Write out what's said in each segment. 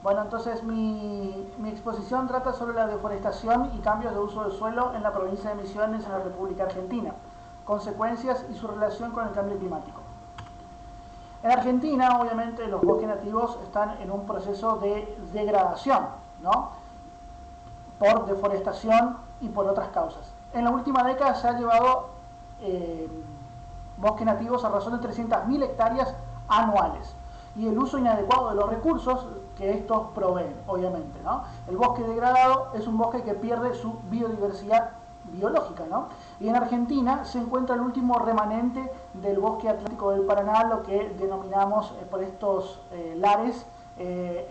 Bueno, entonces mi exposición trata sobre la deforestación y cambios de uso del suelo en la provincia de Misiones, en la República Argentina, consecuencias y su relación con el cambio climático. En Argentina, obviamente, los bosques nativos están en un proceso de degradación, ¿no? Por deforestación y por otras causas. En la última década se ha llevado bosques nativos a razón de 300.000 hectáreas anuales, y el uso inadecuado de los recursos que estos proveen, obviamente, ¿no? El bosque degradado es un bosque que pierde su biodiversidad biológica, ¿no? Y en Argentina se encuentra el último remanente del bosque atlántico del Paraná, lo que denominamos por estos lares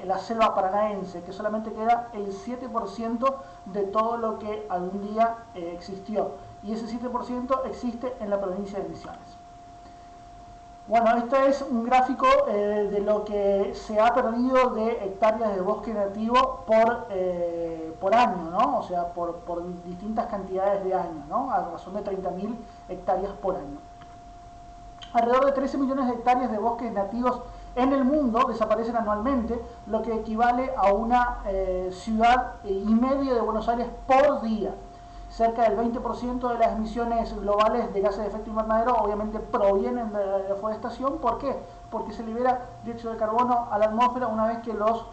la selva paranaense, que solamente queda el 7% de todo lo que algún día existió, y ese 7% existe en la provincia de Misiones. Bueno, este es un gráfico de lo que se ha perdido de hectáreas de bosque nativo por año, ¿no? O sea, por distintas cantidades de años, ¿no? A razón de 30.000 hectáreas por año. Alrededor de 13 millones de hectáreas de bosques nativos en el mundo desaparecen anualmente, lo que equivale a una ciudad y media de Buenos Aires por día. Cerca del 20% de las emisiones globales de gases de efecto invernadero obviamente provienen de la deforestación. ¿Por qué? Porque se libera dióxido de carbono a la atmósfera una vez que los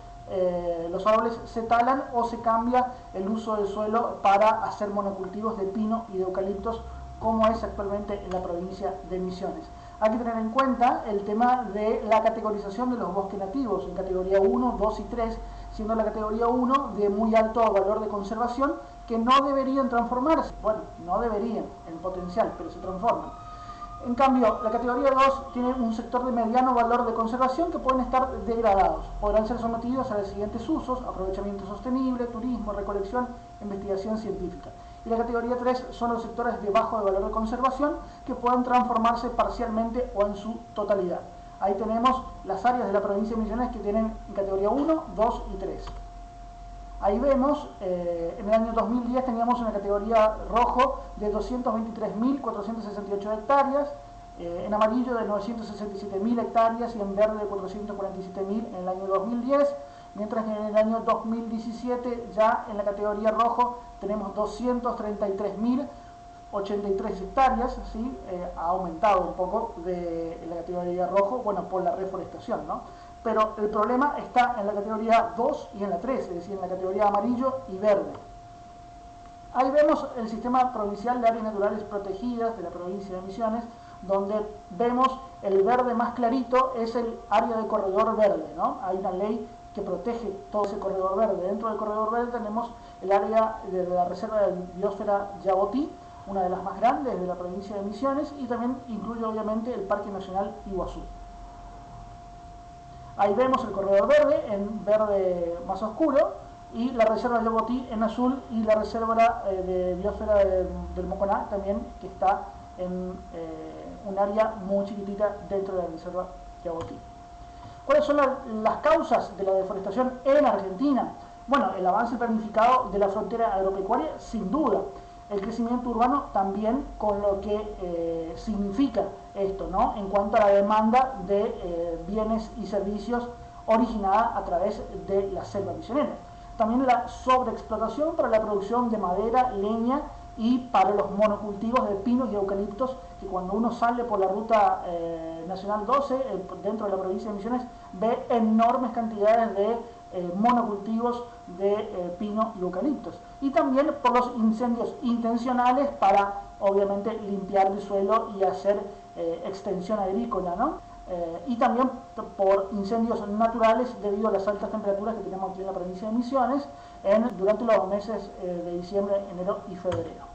árboles se talan o se cambia el uso del suelo para hacer monocultivos de pino y de eucaliptos, como es actualmente en la provincia de Misiones. Hay que tener en cuenta el tema de la categorización de los bosques nativos en categoría 1, 2 y 3, siendo la categoría 1 de muy alto valor de conservación, que no deberían transformarse. Bueno, no deberían en potencial, pero se transforman. En cambio, la categoría 2 tiene un sector de mediano valor de conservación que pueden estar degradados. Podrán ser sometidos a los siguientes usos: aprovechamiento sostenible, turismo, recolección, investigación científica. Y la categoría 3 son los sectores de bajo valor de conservación que pueden transformarse parcialmente o en su totalidad. Ahí tenemos las áreas de la provincia de Misiones que tienen en categoría 1, 2 y 3. Ahí vemos, en el año 2010 teníamos una categoría rojo de 223.468 hectáreas, en amarillo de 967.000 hectáreas y en verde de 447.000 en el año 2010, mientras que en el año 2017 ya en la categoría rojo tenemos 233.083 hectáreas, ¿sí? Ha aumentado un poco de la categoría rojo, bueno, por la reforestación, ¿no? Pero el problema está en la categoría 2 y en la 3, es decir, en la categoría amarillo y verde. Ahí vemos el sistema provincial de áreas naturales protegidas de la provincia de Misiones, donde vemos el verde más clarito es el área de corredor verde, ¿no? Hay una ley que protege todo ese corredor verde. Dentro del corredor verde tenemos el área de la reserva de biosfera Yabotí, una de las más grandes de la provincia de Misiones, y también incluye obviamente el Parque Nacional Iguazú. Ahí vemos el corredor verde en verde más oscuro y la reserva Yabotí en azul, y la reserva de biosfera del Moconá también, que está en un área muy chiquitita dentro de la reserva Yabotí. ¿Cuáles son las causas de la deforestación en Argentina? Bueno, el avance planificado de la frontera agropecuaria, sin duda. El crecimiento urbano también, con lo que significa esto, ¿no? En cuanto a la demanda de bienes y servicios originada a través de la selva misionera. También la sobreexplotación para la producción de madera, leña y para los monocultivos de pinos y eucaliptos, que cuando uno sale por la ruta nacional 12, dentro de la provincia de Misiones, ve enormes cantidades de monocultivos de pino y eucaliptos. Y también por los incendios intencionales para, obviamente, limpiar el suelo y hacer extensión agrícola, ¿no? Y también por incendios naturales debido a las altas temperaturas que tenemos aquí en la provincia de Misiones durante los meses de diciembre, enero y febrero.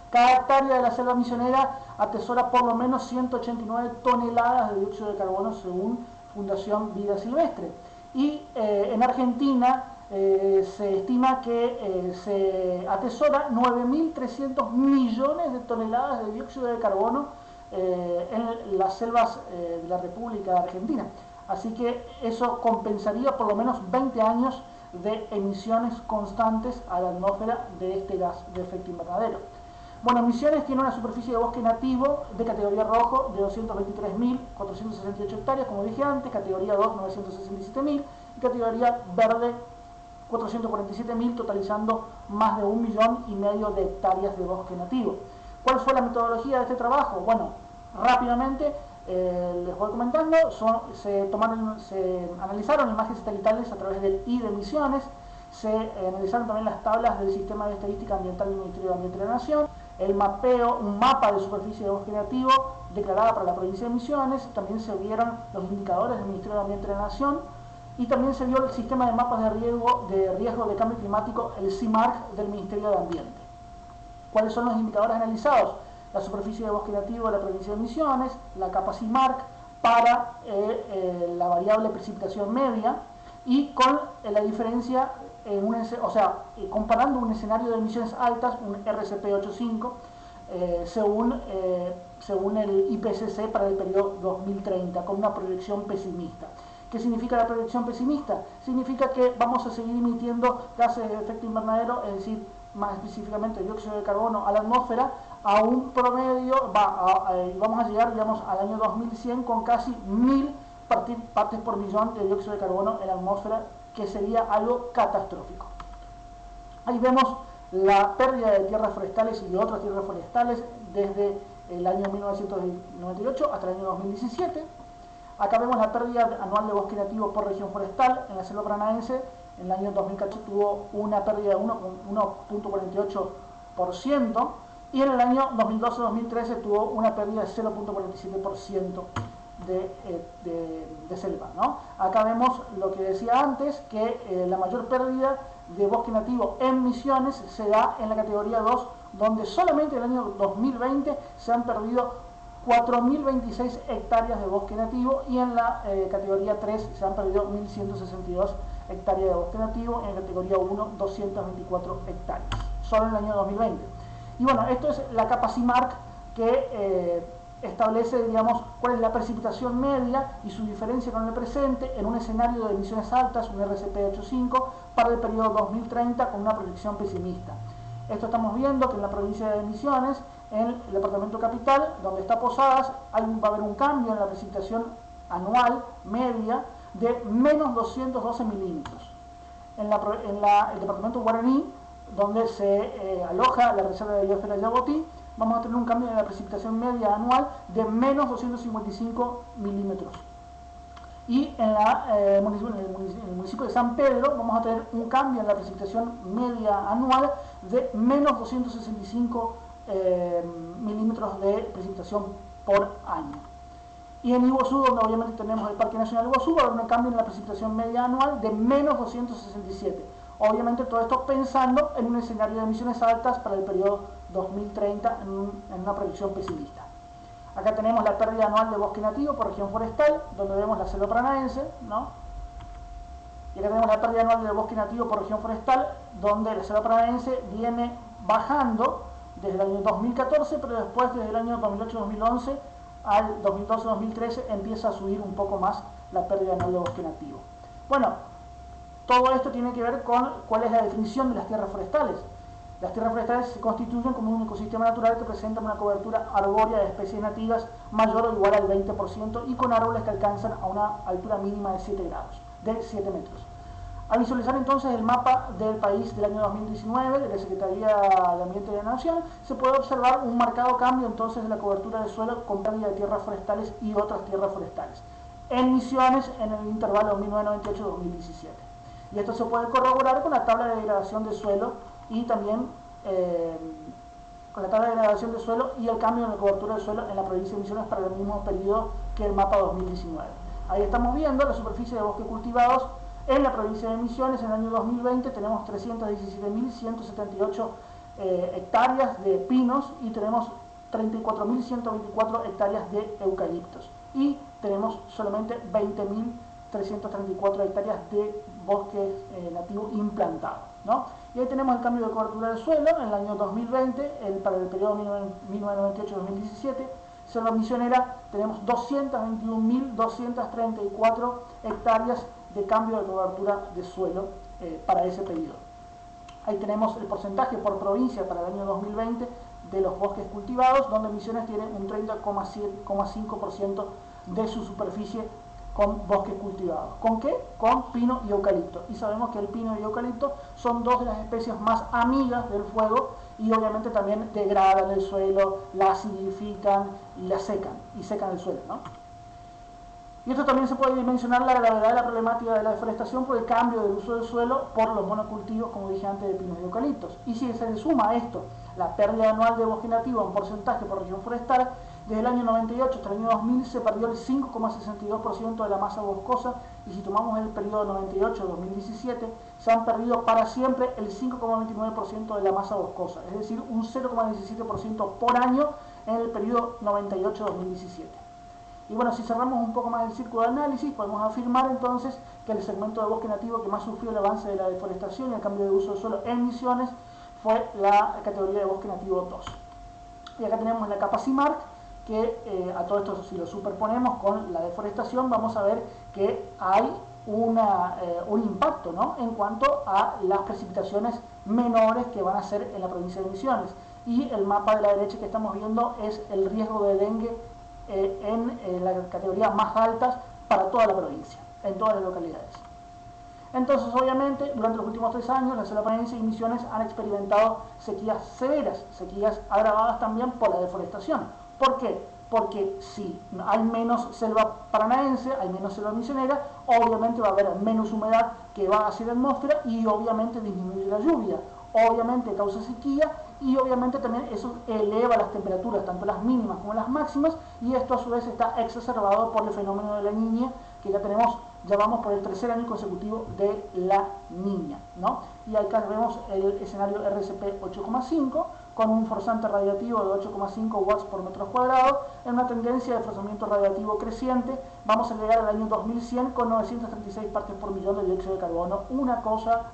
Cada hectárea de la selva misionera atesora por lo menos 189 toneladas de dióxido de carbono, según Fundación Vida Silvestre. Y en Argentina se estima que se atesora 9.300 millones de toneladas de dióxido de carbono en las selvas de la República Argentina. Así que eso compensaría por lo menos 20 años de emisiones constantes a la atmósfera de este gas de efecto invernadero. Bueno, Misiones tiene una superficie de bosque nativo de categoría rojo de 223.468 hectáreas, como dije antes, categoría 2, 967.000, y categoría verde 447.000, totalizando más de 1,5 millones de hectáreas de bosque nativo. ¿Cuál fue la metodología de este trabajo? Bueno, rápidamente les voy comentando, se analizaron imágenes satelitales a través del I de Misiones, se analizaron también las tablas del Sistema de Estadística Ambiental del Ministerio de Ambiente de la Nación, el mapeo, un mapa de superficie de bosque nativo declarada para la provincia de Misiones, también se vieron los indicadores del Ministerio de Ambiente de la Nación y también se vio el sistema de mapas de riesgo de cambio climático, el CIMARC del Ministerio de Ambiente. ¿Cuáles son los indicadores analizados? La superficie de bosque nativo de la provincia de Misiones, la capa CIMARC para la variable precipitación media y con la diferencia, comparando un escenario de emisiones altas, un RCP85, según el IPCC para el periodo 2030, con una proyección pesimista. ¿Qué significa la proyección pesimista? Significa que vamos a seguir emitiendo gases de efecto invernadero, es decir, más específicamente dióxido de carbono a la atmósfera, a un promedio, vamos a llegar, digamos, al año 2100 con casi 1000 partes por millón de dióxido de carbono en la atmósfera, que sería algo catastrófico. Ahí vemos la pérdida de tierras forestales y de otras tierras forestales desde el año 1998 hasta el año 2017. Acá vemos la pérdida anual de bosque nativo por región forestal. En la selva paranaense, en el año 2014 tuvo una pérdida de 1,48%, y en el año 2012-2013 tuvo una pérdida de 0,47% de selva, ¿no? Acá vemos lo que decía antes, que la mayor pérdida de bosque nativo en Misiones se da en la categoría 2, donde solamente en el año 2020 se han perdido 4.026 hectáreas de bosque nativo, y en la categoría 3 se han perdido 1.162 hectáreas de bosque nativo, en la categoría 1 224 hectáreas, solo en el año 2020. Y bueno, esto es la capa CIMARC que establece, digamos, cuál es la precipitación media y su diferencia con el presente en un escenario de emisiones altas, un RCP85, para el periodo 2030 con una proyección pesimista. Esto estamos viendo que en la provincia de Misiones, en el departamento capital, donde está Posadas, va a haber un cambio en la precipitación anual media de menos 212 milímetros. En el departamento Guaraní, donde se aloja la reserva de biosfera Yabotí, vamos a tener un cambio en la precipitación media anual de menos 255 milímetros. Y en el municipio de San Pedro vamos a tener un cambio en la precipitación media anual de menos 265 milímetros de precipitación por año. Y en Iguazú, donde obviamente tenemos el Parque Nacional Iguazú, va a haber un cambio en la precipitación media anual de menos 267. Obviamente todo esto pensando en un escenario de emisiones altas para el periodo 2030 en una proyección pesimista. Acá tenemos la pérdida anual de bosque nativo por región forestal, donde vemos la selva paranaense, ¿no? Y acá tenemos la pérdida anual de bosque nativo por región forestal, donde la selva paranaense viene bajando desde el año 2014, pero después desde el año 2008-2011 al 2012-2013 empieza a subir un poco más la pérdida anual de bosque nativo. Bueno, todo esto tiene que ver con cuál es la definición de las tierras forestales. Las tierras forestales se constituyen como un ecosistema natural que presenta una cobertura arbórea de especies nativas mayor o igual al 20% y con árboles que alcanzan a una altura mínima de 7 metros. Al visualizar entonces el mapa del país del año 2019 de la Secretaría de Ambiente de la Nación, se puede observar un marcado cambio entonces de la cobertura de suelo con pérdida de tierras forestales y otras tierras forestales en Misiones en el intervalo 1998-2017. Y esto se puede corroborar con la tabla de degradación de suelo y también con la tabla de degradación de suelo y el cambio en la cobertura de suelo en la provincia de Misiones para el mismo periodo que el mapa 2019. Ahí estamos viendo la superficie de bosques cultivados en la provincia de Misiones. En el año 2020 tenemos 317.178 hectáreas de pinos y tenemos 34.124 hectáreas de eucaliptos. Y tenemos solamente 20.334 hectáreas de bosque nativo implantado, ¿no? Y ahí tenemos el cambio de cobertura del suelo en el año 2020, para el periodo 1998-2017. Selva misionera tenemos 221.234 hectáreas de cambio de cobertura de suelo para ese periodo. Ahí tenemos el porcentaje por provincia para el año 2020 de los bosques cultivados, donde Misiones tiene un 30,5% de su superficie con bosques cultivados. ¿Con qué? Con pino y eucalipto. Y sabemos que el pino y eucalipto son dos de las especies más amigas del fuego y obviamente también degradan el suelo, la acidifican y la secan, y secan el suelo, ¿no? Y esto también se puede dimensionar la gravedad de la problemática de la deforestación por el cambio del uso del suelo por los monocultivos, como dije antes, de pinos y eucaliptos. Y si se le suma a esto la pérdida anual de bosque nativo en porcentaje por región forestal, desde el año 98 hasta el año 2000 se perdió el 5,62% de la masa boscosa, y si tomamos el periodo 98-2017 se han perdido para siempre el 5,29% de la masa boscosa, es decir, un 0,17% por año en el periodo 98-2017. Y bueno, si cerramos un poco más el círculo de análisis, podemos afirmar entonces que el segmento de bosque nativo que más sufrió el avance de la deforestación y el cambio de uso del suelo en Misiones fue la categoría de bosque nativo 2. Y acá tenemos la capa CIMARC, que a todo esto, si lo superponemos con la deforestación, vamos a ver que hay un impacto, ¿no?, en cuanto a las precipitaciones menores que van a ser en la provincia de Misiones. Y el mapa de la derecha que estamos viendo es el riesgo de dengue en la categoría más altas para toda la provincia, en todas las localidades. Entonces, obviamente, durante los últimos 3 años, la selva paranaense y Misiones han experimentado sequías severas, sequías agravadas también por la deforestación. ¿Por qué? Porque si hay menos selva paranaense, hay menos selva misionera, obviamente va a haber menos humedad que va hacia la atmósfera y obviamente disminuye la lluvia. Obviamente causa sequía y obviamente también eso eleva las temperaturas, tanto las mínimas como las máximas, y esto a su vez está exacerbado por el fenómeno de la Niña, que ya vamos por el 3er año consecutivo de la Niña, ¿no? Y acá vemos el escenario RCP 8,5 con un forzante radiativo de 8,5 watts por metro cuadrado, en una tendencia de forzamiento radiativo creciente. Vamos a llegar al año 2100 con 936 partes por millón de dióxido de carbono, una cosa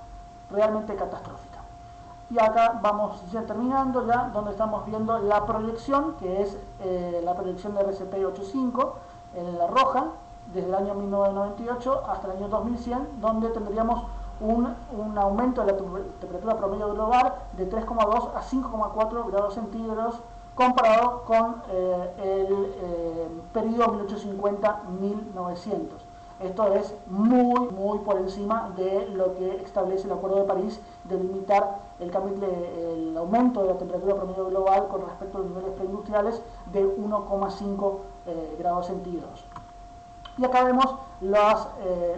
realmente catastrófica. Y acá vamos ya terminando, ya donde estamos viendo la proyección, que es la proyección de RCP 8.5 en la roja, desde el año 1998 hasta el año 2100, donde tendríamos un aumento de la temperatura promedio global de 3,2 a 5,4 grados centígrados comparado con el periodo 1850-1900. Esto es muy por encima de lo que establece el Acuerdo de París de limitar el aumento de la temperatura promedio global con respecto a los niveles preindustriales de 1,5 grados centígrados. Y acá vemos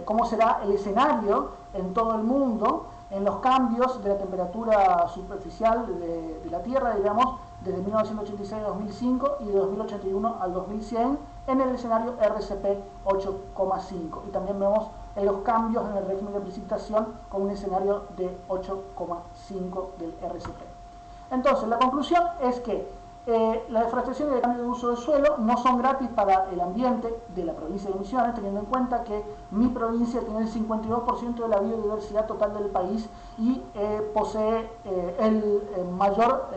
cómo será el escenario en todo el mundo en los cambios de la temperatura superficial de la Tierra, digamos, desde 1986 a 2005 y de 2081 al 2100 en el escenario RCP 8,5. Y también vemos los cambios en el régimen de precipitación con un escenario de 8,5 del RCP. Entonces, la conclusión es que la deforestación y el cambio de uso del suelo no son gratis para el ambiente de la provincia de Misiones, teniendo en cuenta que mi provincia tiene el 52% de la biodiversidad total del país y posee el mayor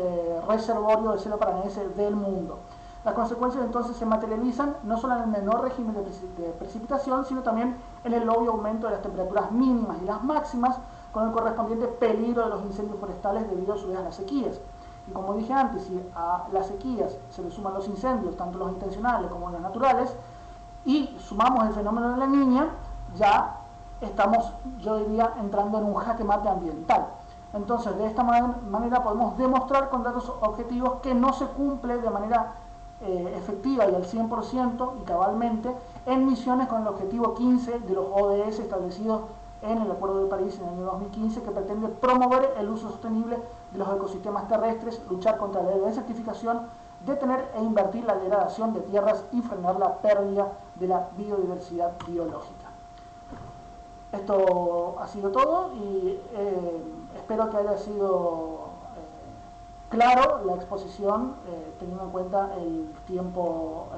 reservorio de selva paranaense del mundo. Las consecuencias entonces se materializan no solo en el menor régimen de precipitación, sino también en el obvio aumento de las temperaturas mínimas y las máximas, con el correspondiente peligro de los incendios forestales debido a su vez a las sequías. Y como dije antes, si a las sequías se le suman los incendios, tanto los intencionales como los naturales, y sumamos el fenómeno de la Niña, ya estamos, yo diría, entrando en un jaque mate ambiental. Entonces, de esta manera podemos demostrar con datos objetivos que no se cumple de manera efectiva y al 100% y cabalmente en Misiones con el objetivo 15 de los ODS establecidos en el Acuerdo de París en el año 2015, que pretende promover el uso sostenible de los ecosistemas terrestres, luchar contra la desertificación, detener e invertir la degradación de tierras y frenar la pérdida de la biodiversidad biológica. Esto ha sido todo y espero que haya sido claro la exposición, teniendo en cuenta el tiempo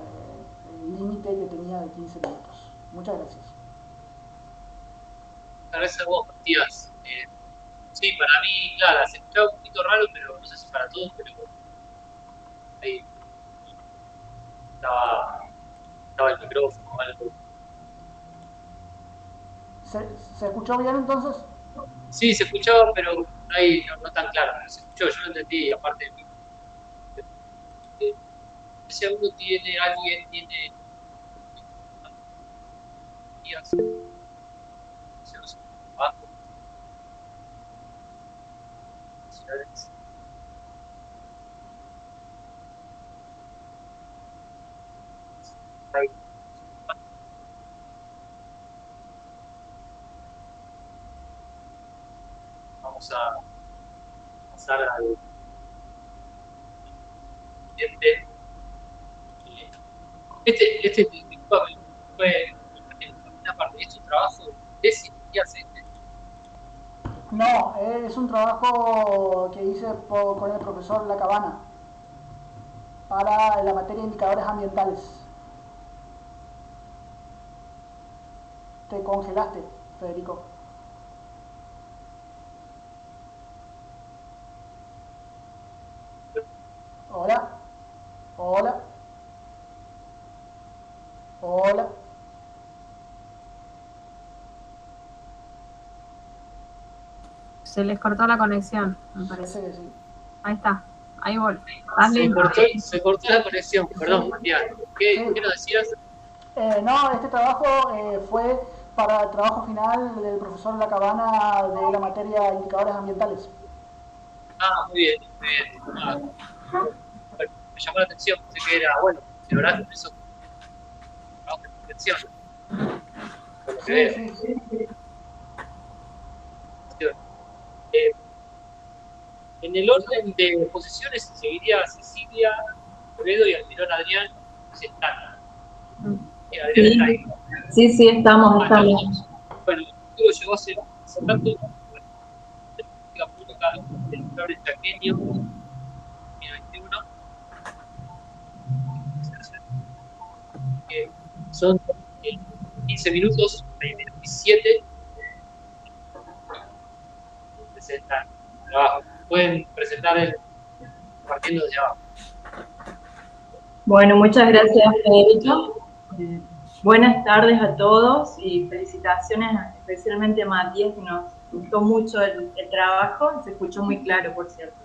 límite que tenía de 15 minutos. Muchas gracias. Gracias a vos, Matías. Sí, para mí, claro, se escuchaba un poquito raro, pero no sé si para todos, pero ahí estaba el micrófono, algo. ¿Se escuchó bien entonces? Sí, se escuchaba, pero ahí no tan claro. Se escuchó, yo lo entendí, aparte de mí. Si alguien tiene días. Hicieron su trabajo. Vamos a pasar al siguiente. Disculpame, fue una parte de tu trabajo de tesis, ¿qué haces? No, es un trabajo que hice con el profesor La Cabana para la materia de indicadores ambientales. Te congelaste, Federico. Hola, hola, hola. Se les cortó la conexión, me Parece parece. que sí. Ahí está, ahí vuelve. Se cortó la conexión, perdón, Matías. ¿Qué nos decías? No, este trabajo fue para el trabajo final del profesor La Cabana de la materia de indicadores ambientales. Ah, muy bien, muy bien. Me llamó la atención, pensé que era, bueno, si lográs eso, trabajo de atención. Por lo que veo. Sí. En el orden de posiciones seguiría Cecilia, Toledo y Almirón Adrián, si están. Adrián está ahí. Sí, estamos. Bueno, luego llegó hace tanto de política pública del doctor chaqueño, 2021. Son 15 minutos, 27. Presentan trabajo. Pueden presentar partiendo de abajo. Bueno, muchas gracias, Federico. Buenas tardes a todos y felicitaciones especialmente a Matías, que nos gustó mucho el trabajo, se escuchó muy claro, por cierto.